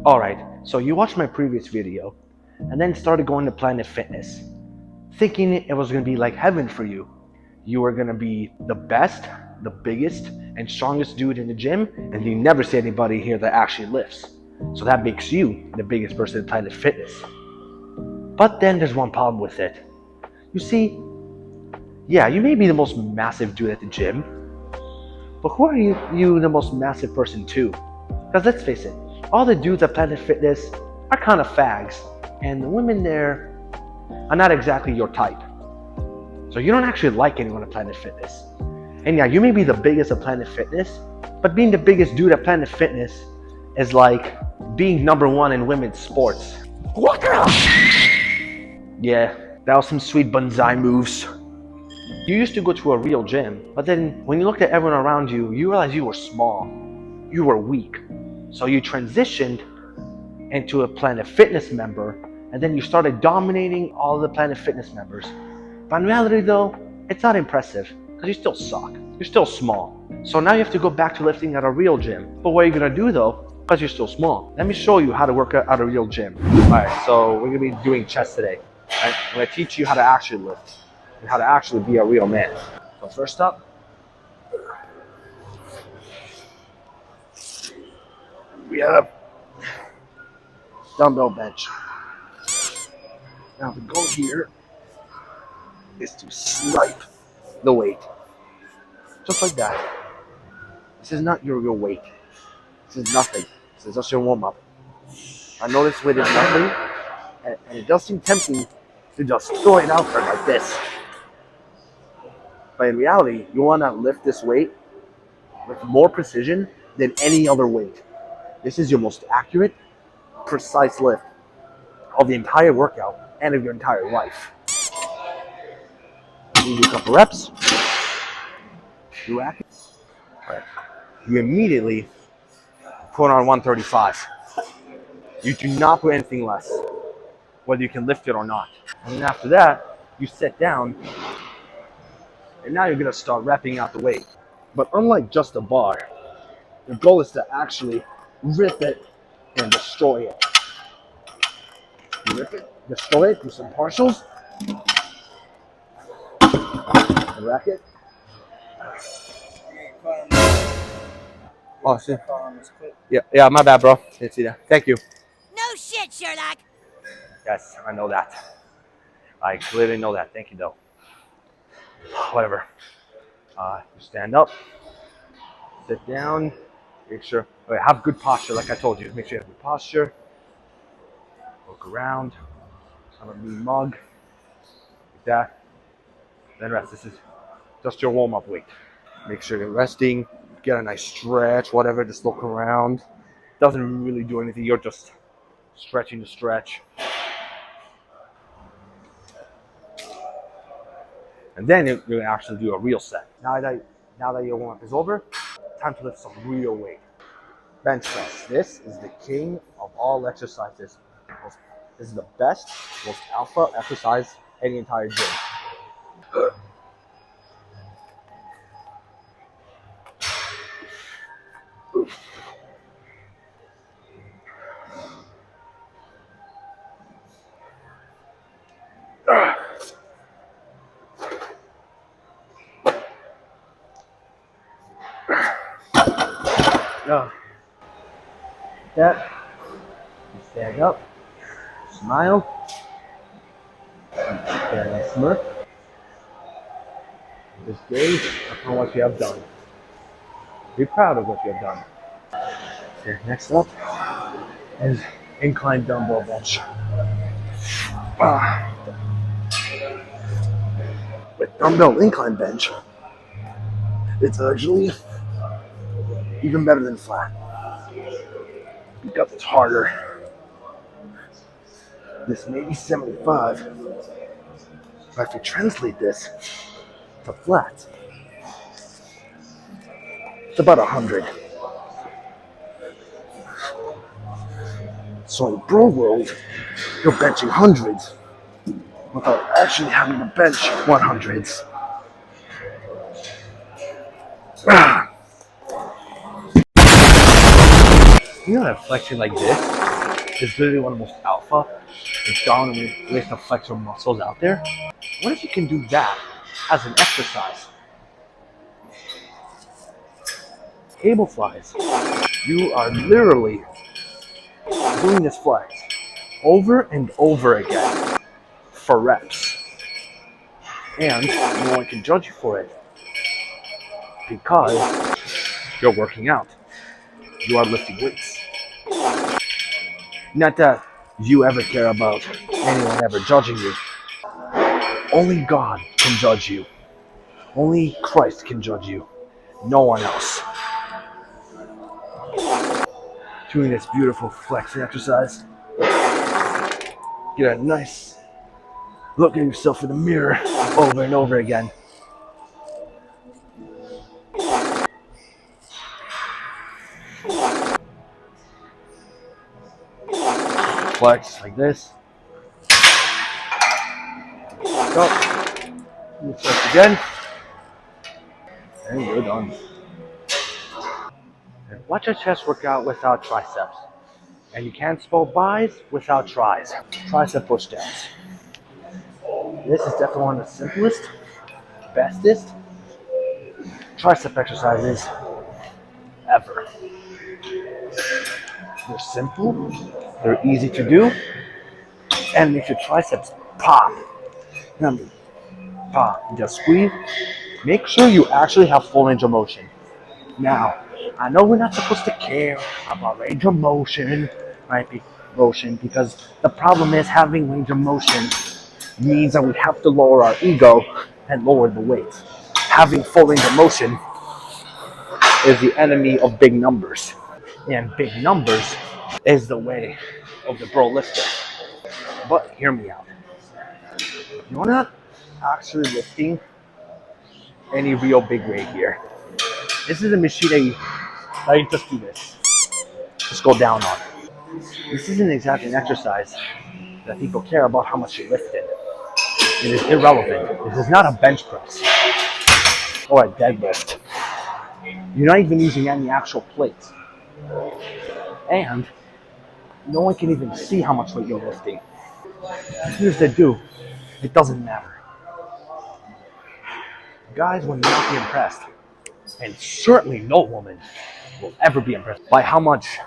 Alright, so you watched my previous video and then started going to Planet Fitness, thinking it was going to be like heaven for you. You were going to be the best, the biggest, and strongest dude in the gym, and you never see anybody here that actually lifts. So that makes you the biggest person in Planet Fitness. But then there's one problem with it. You see, yeah, you may be the most massive dude at the gym, but who are you the most massive person to? Because let's face it, all the dudes at Planet Fitness are kind of fags, and the women there are not exactly your type. So you don't actually like anyone at Planet Fitness. And yeah, you may be the biggest at Planet Fitness, but being the biggest dude at Planet Fitness is like being number one in women's sports. Yeah, that was some sweet bonsai moves. You used to go to a real gym, but then when you looked at everyone around you, you realized you were small. You were weak. So you transitioned into a Planet Fitness member, and then you started dominating all the Planet Fitness members. But in reality though, it's not impressive, because you still suck. You're still small. So now you have to go back to lifting at a real gym. But what are you gonna do though? Because you're still small. Let me show you how to work out at a real gym. Alright, so we're gonna be doing chest today. Right? I'm gonna teach you how to actually lift and how to actually be a real man. So first up, we have dumbbell bench. Now the goal here is to snipe the weight. Just like that. This is not your real weight. This is nothing. This is just your warm-up. I know this weight is nothing, and it does seem tempting to just throw it out there like this. But in reality, you want to lift this weight with more precision than any other weight. This is your most accurate, precise lift of the entire workout and of your entire life. You do a couple reps. You rack it. Right. You immediately put on 135. You do not put anything less, whether you can lift it or not. And then after that, you sit down, and now you're going to start repping out the weight. But unlike just a bar, your goal is to actually rip it and destroy it. You rip it, destroy it, do some partials, and rack it. Oh, shit. Yeah, my bad, bro. Didn't see that. Thank you. No shit, Sherlock. Yes, I know that. I clearly know that. Thank you, though. Whatever. You stand up, sit down, make sure, have good posture, like I told you. Make sure you have good posture. Look around. Have a mean mug. Like that. Then rest. This is just your warm-up weight. Make sure you're resting. Get a nice stretch, whatever. Just look around. Doesn't really do anything. You're just stretching to stretch. And then you're going to actually do a real set. Now that your warm-up is over, time to lift some real weight. Bench press. This is the king of all exercises. This is the best, most alpha exercise in the entire gym. That. You stand up, smile, get a smirk. Just gaze upon what you have done. Be proud of what you have done. Okay, next up is incline dumbbell bench. With dumbbell incline bench, it's actually even better than flat, because it's harder. This may be 75, but if you translate this to flat, it's about 100. So in bro world, you're benching hundreds without actually having to bench 100s. You know that flexion like this is literally one of the most alpha and strong ways to flex your muscles out there. What if you can do that as an exercise? Cable flies. You are literally doing this flex over and over again for reps. And no one can judge you for it because you're working out. You are lifting weights. Not that you ever care about anyone ever judging you. Only God can judge you. Only Christ can judge you. No one else. Doing this beautiful flexing exercise. Get a nice look at yourself in the mirror over and over again. Flex like this. Go. Flex again. And you're done. And watch a chest workout without triceps. And you can't spell buys without tries. Tricep push downs. This is definitely one of the simplest, bestest tricep exercises ever. They're simple, they're easy to do, and make your triceps pop. Remember, pop, just squeeze. Make sure you actually have full range of motion. Now, I know we're not supposed to care about range of motion, right? Motion, because the problem is having range of motion means that we have to lower our ego and lower the weight. Having full range of motion is the enemy of big numbers. And big numbers is the way of the pro lifter. But hear me out. You're not actually lifting any real big weight here. This is a machine that you just do this. Just go down on. This isn't exactly an exercise that people care about how much you lifted. It is irrelevant. This is not a bench press or a deadlift. You're not even using any actual plates. And no one can even see how much weight you're lifting. Even if they do, it doesn't matter. Guys will not be impressed. And certainly no woman will ever be impressed by how much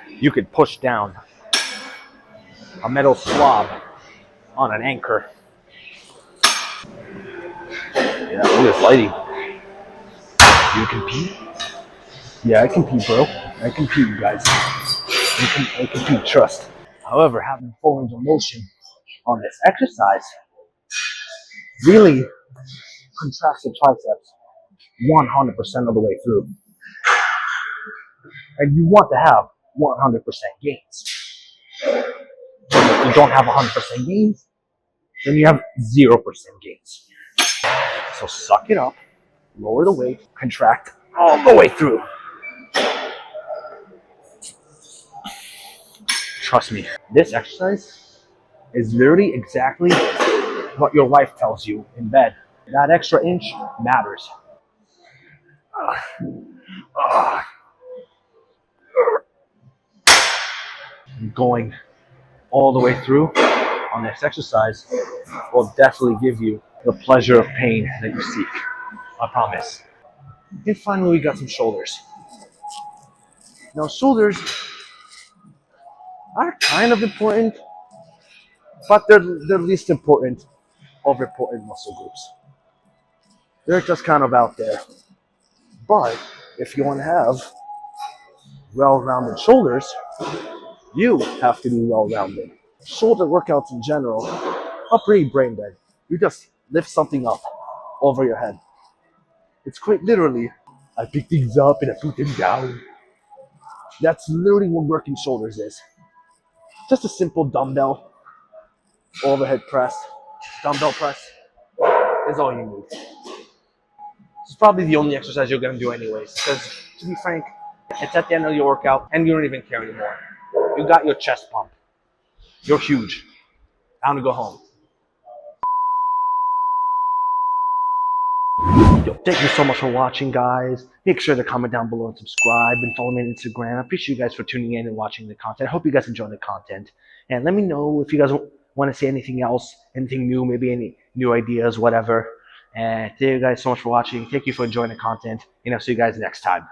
you could push down a metal slab on an anchor. Yeah, look at this lighting. You compete? Yeah, I compete, bro. I compete, you guys. I compete, trust. However, having full range of motion on this exercise really contracts the triceps 100% of the way through. And you want to have 100% gains. If you don't have 100% gains, then you have 0% gains. So suck it up, lower the weight, contract all the way through. Trust me, this exercise is literally exactly what your wife tells you in bed. That extra inch matters. Going all the way through on this exercise will definitely give you the pleasure of pain that you seek. I promise. And finally, we got some shoulders. Now, shoulders are kind of important, but they're least important of important muscle groups. They're just kind of out there. But if you want to have well-rounded shoulders, you have to be well-rounded. Shoulder workouts in general are pretty brain dead. You just lift something up over your head. It's quite literally, I pick things up and I put them down. That's literally what working shoulders is. Just a simple dumbbell, overhead press, dumbbell press is all you need. It's probably the only exercise you're gonna do anyways, because to be frank, it's at the end of your workout and you don't even care anymore. You got your chest pump. You're huge. Time to go home. Yo, thank you so much for watching, guys. Make sure to comment down below and subscribe and follow me on Instagram. I appreciate you guys for tuning in and watching the content. I hope you guys enjoy the content. And let me know if you guys want to say anything else, anything new, maybe any new ideas, whatever. And thank you guys so much for watching. Thank you for enjoying the content. And I'll see you guys next time.